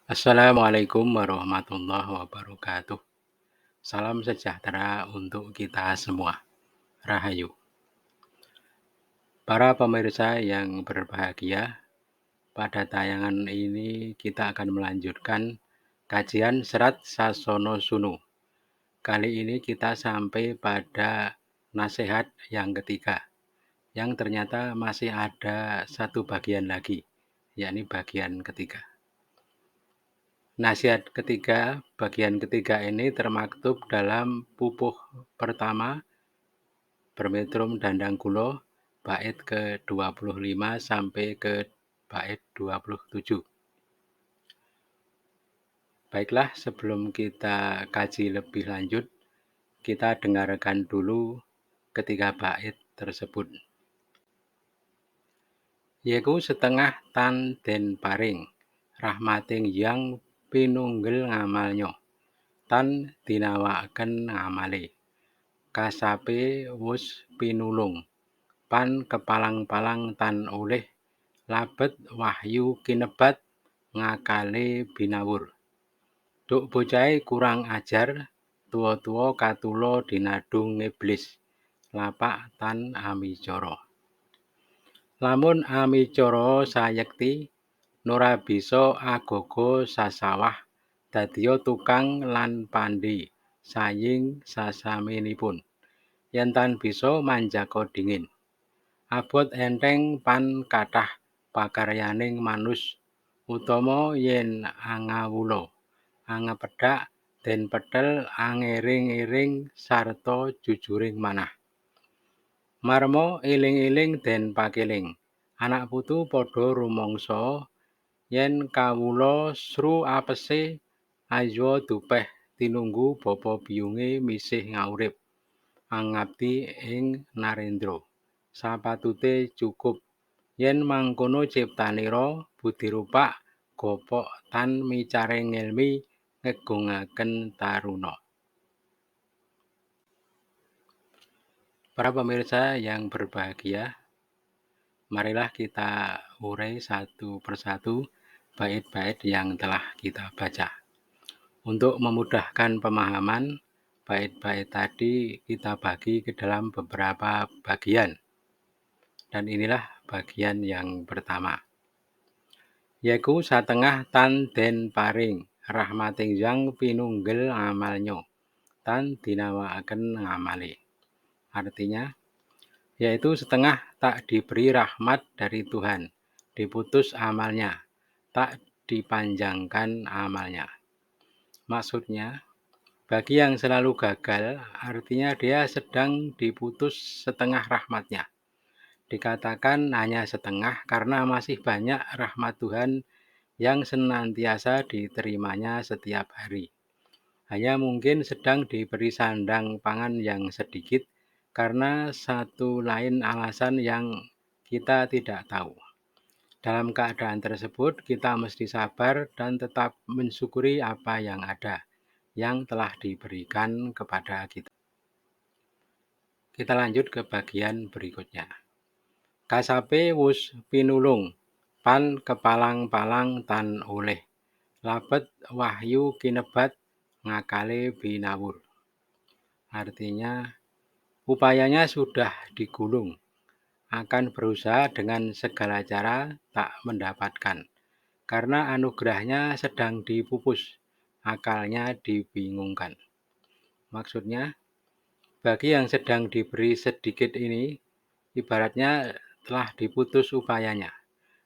Assalamualaikum warahmatullahi wabarakatuh. Salam sejahtera untuk kita semua. Rahayu. Para pemirsa yang berbahagia, pada tayangan ini kita akan melanjutkan kajian Serat Sasono Sunu. Kali ini kita sampai pada nasihat yang ketiga, yang ternyata masih ada satu bagian lagi, yakni bagian ketiga. Nasihat ketiga, bagian ketiga ini termaktub dalam pupuh pertama Bermetrum Dandang Kulo, bait ke-25 sampai ke bait 27. Baiklah, sebelum kita kaji lebih lanjut, kita dengarkan dulu ketiga bait tersebut. Yeku setengah tan den paring, rahmating yang pinunggel ngamalnya, tan dinawakaken ngamale. Kasape wus pinulung, pan kepalang-palang tan oleh, labet wahyu kinebat, ngakale binawur. Duk bocahe kurang ajar, tuwa-tuwa katulo dinadung iblis, lapak tan amicara. Lamun amicara sayekti, nora bisa agaga sasawah, dadiya tukang lan pandhi, saying sasaminipun. Yen tan bisa manjaka dingin. Abot enteng pan kathah pakaryaning manus, utama yen angawula, angepedhak den pethel angiring-iring sarta jujuring manah. Marma eling-eling den pakeling, anak putu padha rumangsa yen kawula sru apese aywa dupeh tinunggu bapa biyunge misih ngaurip, angabdi ing Narendra. Sapatute cukup yen mangkono ciptanira budirupak gopok tan micaring ngelmi ngegungaken taruna. Para pemirsa yang berbahagia, marilah kita urai satu persatu bait-bait yang telah kita baca. Untuk memudahkan pemahaman, bait-bait tadi kita bagi ke dalam beberapa bagian. Dan inilah bagian yang pertama. Yeku satengah tan den paring, rahmating yang pinunggel ngamalnya, tan dinawakaken ngamale. Artinya, yaitu setengah tak diberi rahmat dari Tuhan, diputus amalnya, tak dipanjangkan amalnya. Maksudnya, bagi yang selalu gagal, artinya dia sedang diputus setengah rahmatnya. Dikatakan hanya setengah karena masih banyak rahmat Tuhan yang senantiasa diterimanya setiap hari. Hanya mungkin sedang diberi sandang pangan yang sedikit karena satu lain alasan yang kita tidak tahu. Dalam keadaan tersebut, kita mesti sabar dan tetap mensyukuri apa yang ada, yang telah diberikan kepada kita. Kita lanjut ke bagian berikutnya. Kasape wus pinulung, pan kepalang-palang tan oleh, labet wahyu kinebat, ngakale binawur. Artinya, upayanya sudah digulung, akan berusaha dengan segala cara tak mendapatkan, karena anugerahnya sedang dipupus, akalnya dibingungkan. Maksudnya, bagi yang sedang diberi sedikit ini, ibaratnya telah diputus upayanya.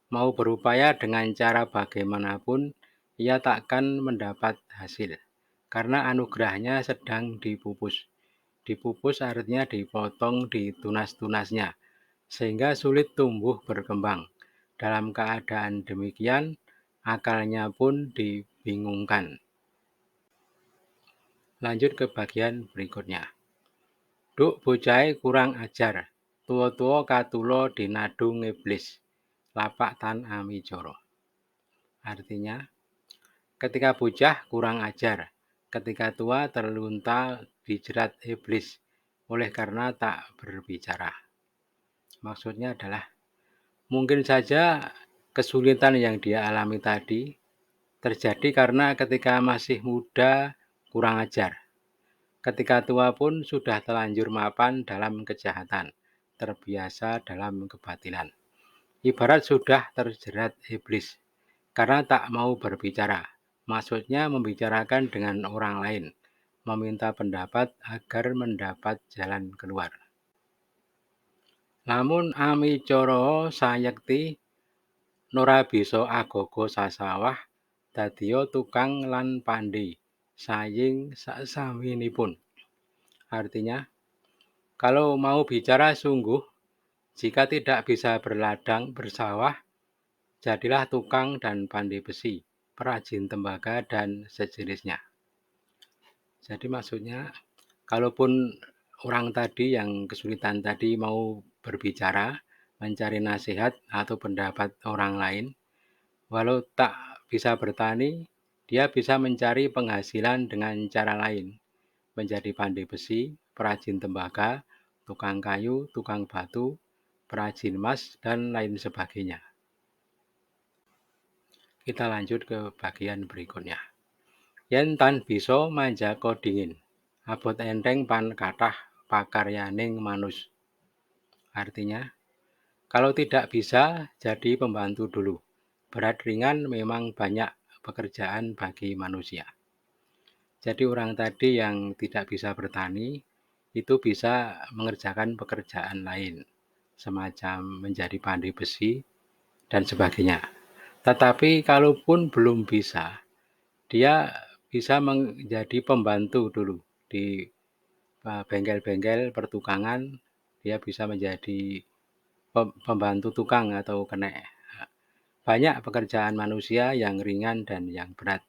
Mau berupaya dengan cara bagaimanapun, ia takkan mendapat hasil, karena anugerahnya sedang dipupus. Dipupus artinya dipotong di tunas-tunasnya, sehingga sulit tumbuh berkembang. Dalam keadaan demikian, akalnya pun dibingungkan. Lanjut ke bagian berikutnya. Duk bocahe kurang ajar, tuwa-tuwa katulo dinadung iblis, lapak tan amicara. Artinya, ketika bocah kurang ajar, ketika tua terlunta dijerat iblis, oleh karena tak berbicara. Maksudnya adalah, mungkin saja kesulitan yang dia alami tadi Terjadi karena ketika masih muda kurang ajar, ketika tua pun sudah terlanjur mapan dalam kejahatan, terbiasa dalam kebatilan. Ibarat sudah terjerat iblis, karena tak mau berbicara. Maksudnya membicarakan dengan orang lain, meminta pendapat agar mendapat jalan keluar. Namun amicara sayekti Nora bisa agogo sasawah dadiya tukang lan pandai saying saksaminipun. Artinya, kalau mau bicara sungguh, jika tidak bisa berladang bersawah, jadilah tukang dan pandai besi, perajin tembaga dan sejenisnya. Jadi maksudnya, kalaupun orang tadi yang kesulitan tadi mau berbicara, mencari nasihat atau pendapat orang lain, walau tak bisa bertani, dia bisa mencari penghasilan dengan cara lain, menjadi pandai besi, perajin tembaga, tukang kayu, tukang batu, perajin emas, dan lain sebagainya. Kita lanjut ke bagian berikutnya. Yen tan bisa manjaka dingin, abot enteng pan kathah pakaryaning manus. Artinya, kalau tidak bisa, jadi pembantu dulu. Berat ringan memang banyak pekerjaan bagi manusia. Jadi orang tadi yang tidak bisa bertani, itu bisa mengerjakan pekerjaan lain, semacam menjadi pandai besi dan sebagainya. Tetapi kalaupun belum bisa, dia bisa menjadi pembantu dulu di bengkel-bengkel pertukangan, dia bisa menjadi pembantu tukang atau kenek. Banyak pekerjaan manusia yang ringan dan yang berat.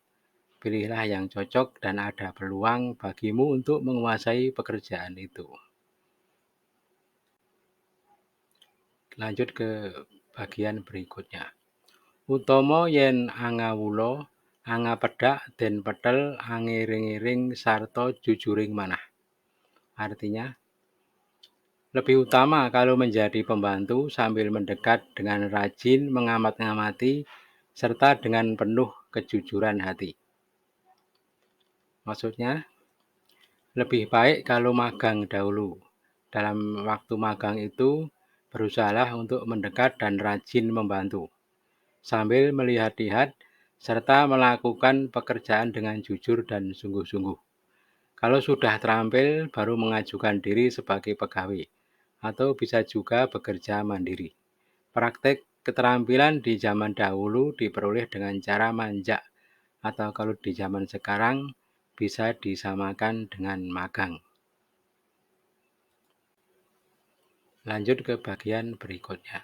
Pilihlah yang cocok dan ada peluang bagimu untuk menguasai pekerjaan itu. Lanjut ke bagian berikutnya. Utama yen angawula, angapedhak den pethel angiring-iring sarta jujuring manah. Artinya, lebih utama kalau menjadi pembantu sambil mendekat dengan rajin mengamat-ngamati serta dengan penuh kejujuran hati. Maksudnya, lebih baik kalau magang dahulu. Dalam waktu magang itu, berusahalah untuk mendekat dan rajin membantu, sambil melihat-lihat serta melakukan pekerjaan dengan jujur dan sungguh-sungguh. Kalau sudah terampil, baru mengajukan diri sebagai pegawai, atau bisa juga bekerja mandiri. Praktek keterampilan di zaman dahulu diperoleh dengan cara manjak, atau kalau di zaman sekarang bisa disamakan dengan magang. Lanjut ke bagian berikutnya.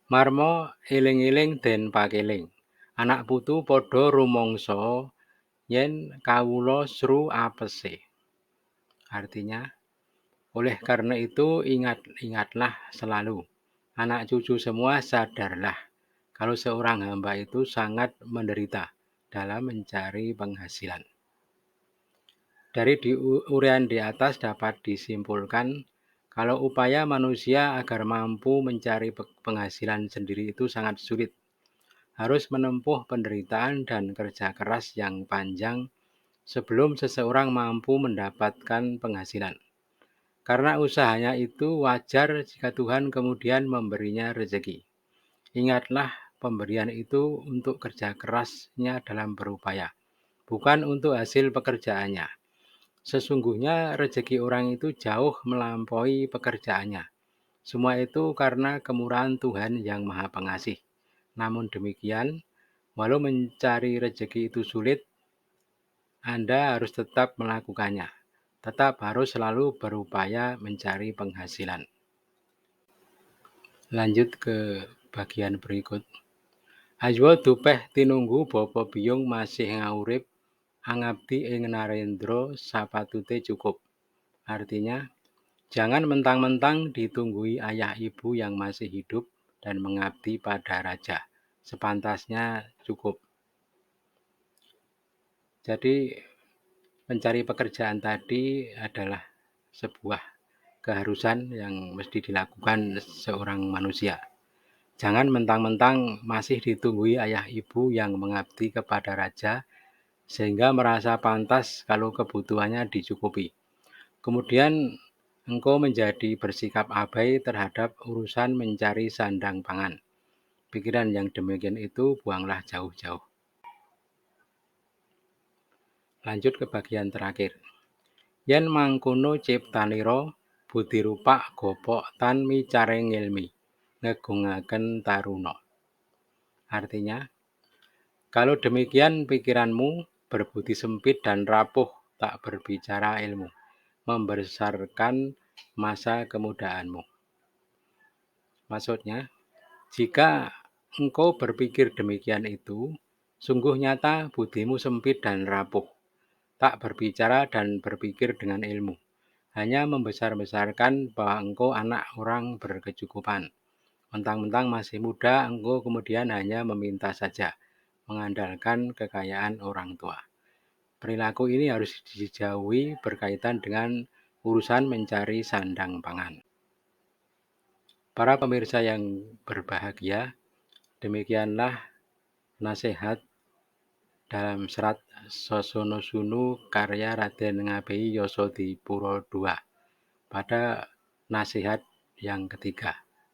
Marmo eling-eling den pakeling. Anak putu padha rumangsa yen kawula sru apese. Artinya, oleh karena itu ingatlah selalu. Anak cucu semua sadarlah kalau seorang hamba itu sangat menderita dalam mencari penghasilan. Dari uraian di atas dapat disimpulkan kalau upaya manusia agar mampu mencari penghasilan sendiri itu sangat sulit. Harus menempuh penderitaan dan kerja keras yang panjang sebelum seseorang mampu mendapatkan penghasilan. Karena usahanya itu wajar jika Tuhan kemudian memberinya rezeki. Ingatlah pemberian itu untuk kerja kerasnya dalam berupaya, bukan untuk hasil pekerjaannya. Sesungguhnya rezeki orang itu jauh melampaui pekerjaannya. Semua itu karena kemurahan Tuhan yang Maha Pengasih. Namun demikian, walau mencari rezeki itu sulit, Anda harus tetap melakukannya. Tetap harus selalu berupaya mencari penghasilan. Lanjut ke bagian berikut. Ajwa dupeh tinunggu bapa biyung masih ngaurip, angabdi ing Narendra sapatute cukup. Artinya, jangan mentang-mentang ditunggui ayah ibu yang masih hidup dan mengabdi pada raja. Sepantasnya cukup. Jadi, mencari pekerjaan tadi adalah sebuah keharusan yang mesti dilakukan seorang manusia. Jangan mentang-mentang masih ditunggui ayah ibu yang mengabdi kepada raja, sehingga merasa pantas kalau kebutuhannya dicukupi. Kemudian engkau menjadi bersikap abai terhadap urusan mencari sandang pangan. Pikiran yang demikian itu buanglah jauh-jauh. Lanjut ke bagian terakhir. Yen mangkono ciptanira budi rupak gopok tan micaring ngilmi ngegungaken taruna. Artinya, kalau demikian pikiranmu berbudi sempit dan rapuh tak berbicara ilmu, membesarkan masa kemudaanmu. Maksudnya, jika engkau berpikir demikian itu, sungguh nyata budimu sempit dan rapuh, tak berbicara dan berpikir dengan ilmu. Hanya membesar-besarkan bahwa engkau anak orang berkecukupan. Mentang-mentang masih muda, engkau kemudian hanya meminta saja, mengandalkan kekayaan orang tua. Perilaku ini harus dijauhi berkaitan dengan urusan mencari sandang pangan. Para pemirsa yang berbahagia, demikianlah nasihat dalam serat Sasonosunu karya Raden Ngabei Yosodipuro II pada nasihat yang ketiga.